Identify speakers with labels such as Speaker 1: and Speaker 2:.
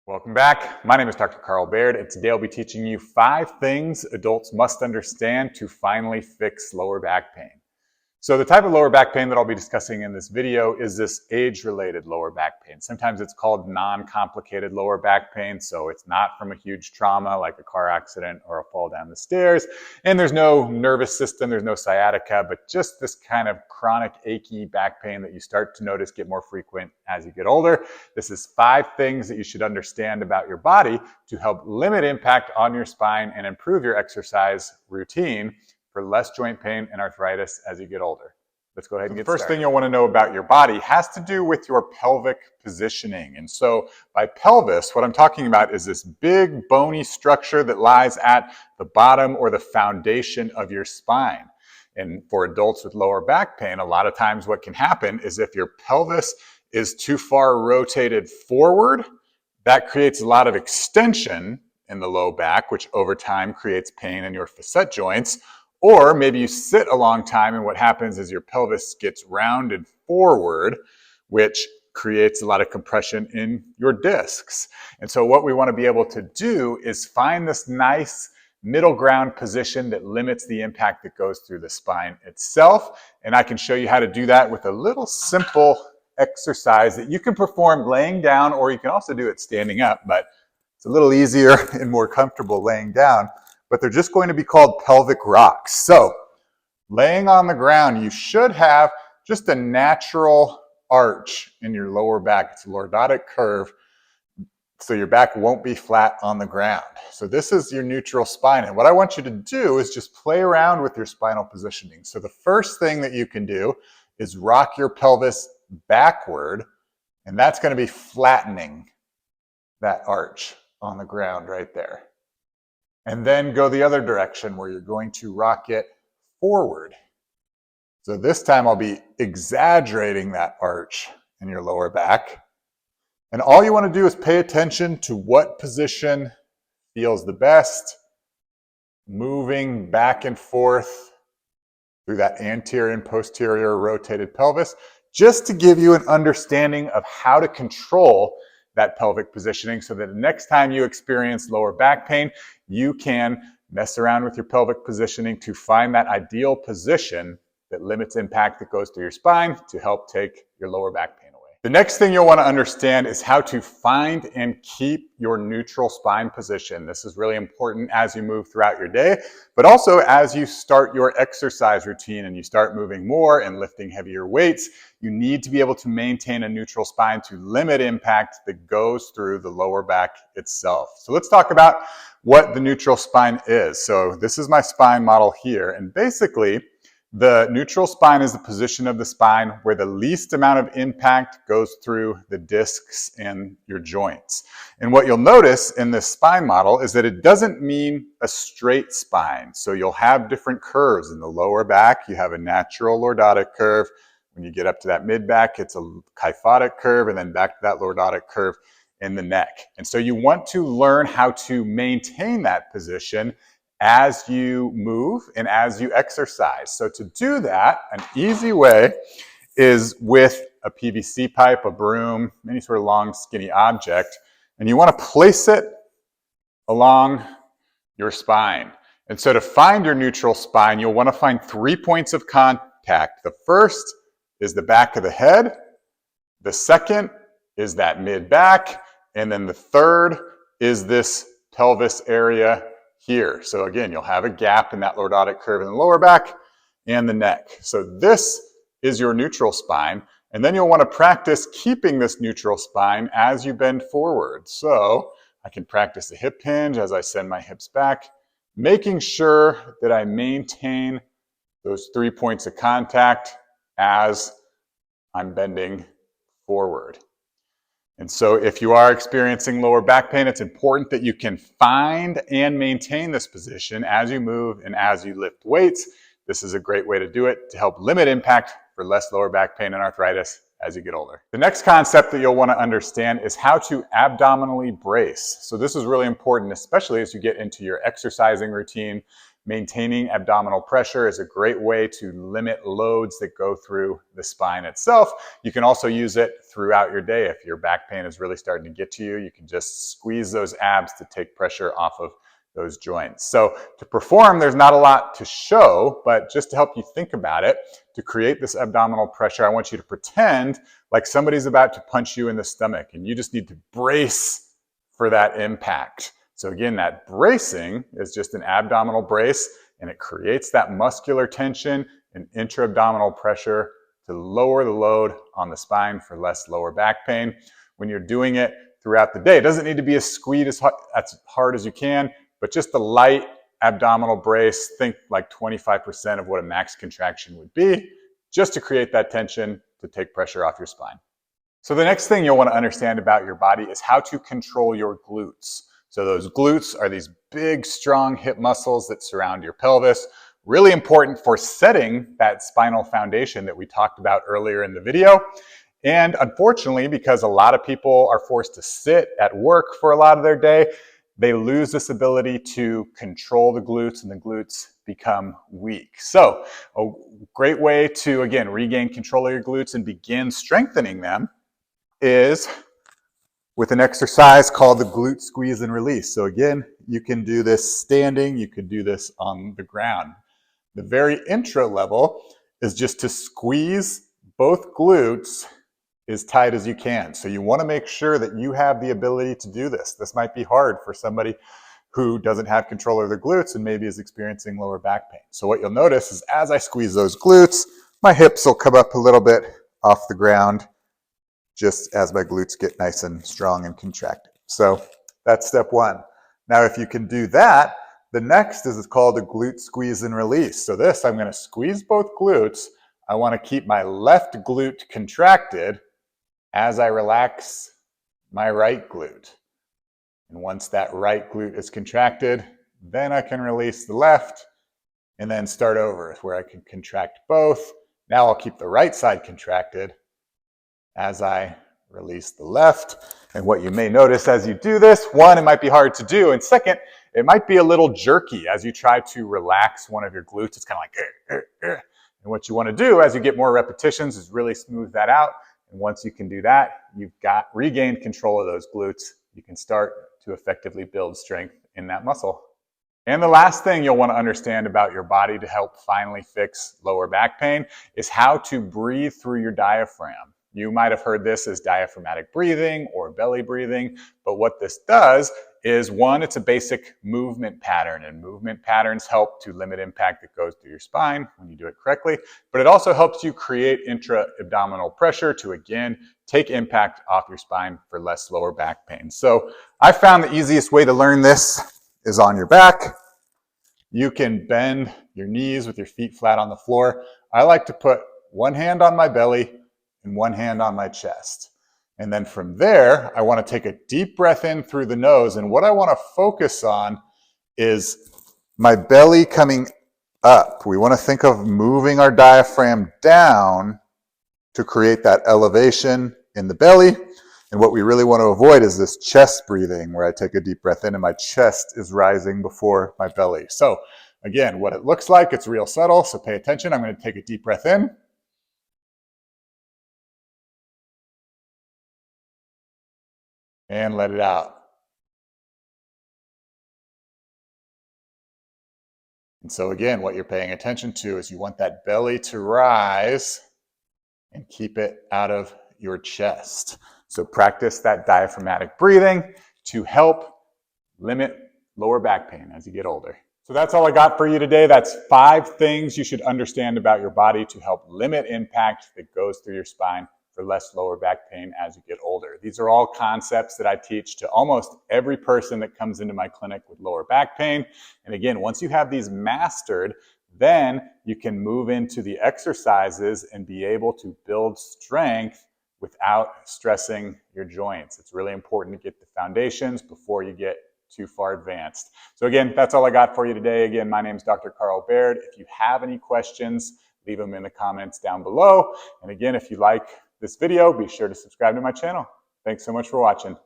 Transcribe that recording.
Speaker 1: Welcome back. My name is Dr. Carl Baird, and today I'll be teaching you 5 things adults must understand to finally fix lower back pain. So the type of lower back pain that I'll be discussing in this video is this age-related lower back pain. Sometimes it's called non-complicated lower back pain, so it's not from a huge trauma like a car accident or a fall down the stairs. And there's no nervous system, there's no sciatica, but just this kind of chronic achy back pain that you start to notice get more frequent as you get older. This is 5 things that you should understand about your body to help limit impact on your spine and improve your exercise routine for less joint pain and arthritis as you get older. Let's go ahead and get started. The first thing you'll want to know about your body has to do with your pelvic positioning. And so by pelvis, what I'm talking about is this big bony structure that lies at the bottom or the foundation of your spine. And for adults with lower back pain, a lot of times what can happen is if your pelvis is too far rotated forward, that creates a lot of extension in the low back, which over time creates pain in your facet joints. Or maybe you sit a long time and what happens is your pelvis gets rounded forward, which creates a lot of compression in your discs. And so what we want to be able to do is find this nice middle ground position that limits the impact that goes through the spine itself. And I can show you how to do that with a little simple exercise that you can perform laying down, or you can also do it standing up, but it's a little easier and more comfortable laying down. But they're just going to be called pelvic rocks. So laying on the ground, you should have just a natural arch in your lower back. It's a lordotic curve, so your back won't be flat on the ground. So this is your neutral spine. And what I want you to do is just play around with your spinal positioning. So the first thing that you can do is rock your pelvis backward, and that's going to be flattening that arch on the ground right there. And then go the other direction where you're going to rock it forward. So this time I'll be exaggerating that arch in your lower back. And all you want to do is pay attention to what position feels the best, moving back and forth through that anterior and posterior rotated pelvis, just to give you an understanding of how to control that pelvic positioning so that the next time you experience lower back pain, you can mess around with your pelvic positioning to find that ideal position that limits impact that goes through your spine to help take your lower back pain away. The next thing you'll want to understand is how to find and keep your neutral spine position. This is really important as you move throughout your day, but also as you start your exercise routine and you start moving more and lifting heavier weights, you need to be able to maintain a neutral spine to limit impact that goes through the lower back itself. So let's talk about what the neutral spine is. So this is my spine model here, and basically the neutral spine is the position of the spine where the least amount of impact goes through the discs and your joints. And what you'll notice in this spine model is that it doesn't mean a straight spine. So you'll have different curves in the lower back. You have a natural lordotic curve. When you get up to that mid back, it's a kyphotic curve, and then back to that lordotic curve in the neck. And so you want to learn how to maintain that position as you move and as you exercise. So to do that, an easy way is with a PVC pipe, a broom, any sort of long skinny object, and you want to place it along your spine. And so to find your neutral spine, you'll want to find 3 points of contact. The first is the back of the head, the second is that mid back, and then the third is this pelvis area here. So again, you'll have a gap in that lordotic curve in the lower back and the neck. So this is your neutral spine. And then you'll want to practice keeping this neutral spine as you bend forward. So I can practice a hip hinge as I send my hips back, making sure that I maintain those 3 points of contact as I'm bending forward. And so if you are experiencing lower back pain, it's important that you can find and maintain this position as you move and as you lift weights. This is a great way to do it to help limit impact for less lower back pain and arthritis as you get older. The next concept that you'll want to understand is how to abdominally brace. So this is really important, especially as you get into your exercising routine, maintaining abdominal pressure is a great way to limit loads that go through the spine itself. You can also use it throughout your day. If your back pain is really starting to get to you, you can just squeeze those abs to take pressure off of those joints. So to perform, there's not a lot to show, but just to help you think about it, to create this abdominal pressure, I want you to pretend like somebody's about to punch you in the stomach and you just need to brace for that impact. So again, that bracing is just an abdominal brace and it creates that muscular tension and intra-abdominal pressure to lower the load on the spine for less lower back pain. When you're doing it throughout the day, it doesn't need to be a squeeze as hard as you can, but just a light abdominal brace, think like 25% of what a max contraction would be, just to create that tension to take pressure off your spine. So the next thing you'll want to understand about your body is how to control your glutes. So those glutes are these big, strong hip muscles that surround your pelvis. Really important for setting that spinal foundation that we talked about earlier in the video. And unfortunately, because a lot of people are forced to sit at work for a lot of their day, they lose this ability to control the glutes and the glutes become weak. So a great way to, again, regain control of your glutes and begin strengthening them is with an exercise called the glute squeeze and release. So again, you can do this standing, you can do this on the ground. The very intro level is just to squeeze both glutes as tight as you can. So you want to make sure that you have the ability to do this. This might be hard for somebody who doesn't have control of their glutes and maybe is experiencing lower back pain. So what you'll notice is as I squeeze those glutes, my hips will come up a little bit off the ground just as my glutes get nice and strong and contracted. So that's step one. Now, if you can do that, the next is called a glute squeeze and release. So this, I'm going to squeeze both glutes. I want to keep my left glute contracted as I relax my right glute. And once that right glute is contracted, then I can release the left and then start over where I can contract both. Now I'll keep the right side contracted as I release the left. And what you may notice as you do this, one, it might be hard to do. And second, it might be a little jerky as you try to relax one of your glutes. It's kind of like, And what you want to do as you get more repetitions is really smooth that out. And once you can do that, you've got regained control of those glutes. You can start to effectively build strength in that muscle. And the last thing you'll want to understand about your body to help finally fix lower back pain is how to breathe through your diaphragm. You might have heard this as diaphragmatic breathing or belly breathing, but what this does is, one, it's a basic movement pattern, and movement patterns help to limit impact that goes through your spine when you do it correctly, but it also helps you create intra-abdominal pressure to, again, take impact off your spine for less lower back pain. So I found the easiest way to learn this is on your back. You can bend your knees with your feet flat on the floor. I like to put one hand on my belly and one hand on my chest. And then from there, I want to take a deep breath in through the nose. And what I want to focus on is my belly coming up. We want to think of moving our diaphragm down to create that elevation in the belly. And what we really want to avoid is this chest breathing where I take a deep breath in and my chest is rising before my belly. So again, what it looks like, it's real subtle, so pay attention. I'm going to take a deep breath in. And let it out. And so again, what you're paying attention to is you want that belly to rise and keep it out of your chest. So practice that diaphragmatic breathing to help limit lower back pain as you get older. So that's all I got for you today. That's 5 things you should understand about your body to help limit impact that goes through your spine for less lower back pain as you get older. These are all concepts that I teach to almost every person that comes into my clinic with lower back pain. And again, once you have these mastered, then you can move into the exercises and be able to build strength without stressing your joints. It's really important to get the foundations before you get too far advanced. So again, that's all I got for you today. Again, my name is Dr. Carl Baird. If you have any questions, leave them in the comments down below. And again, if you like this video, be sure to subscribe to my channel. Thanks so much for watching.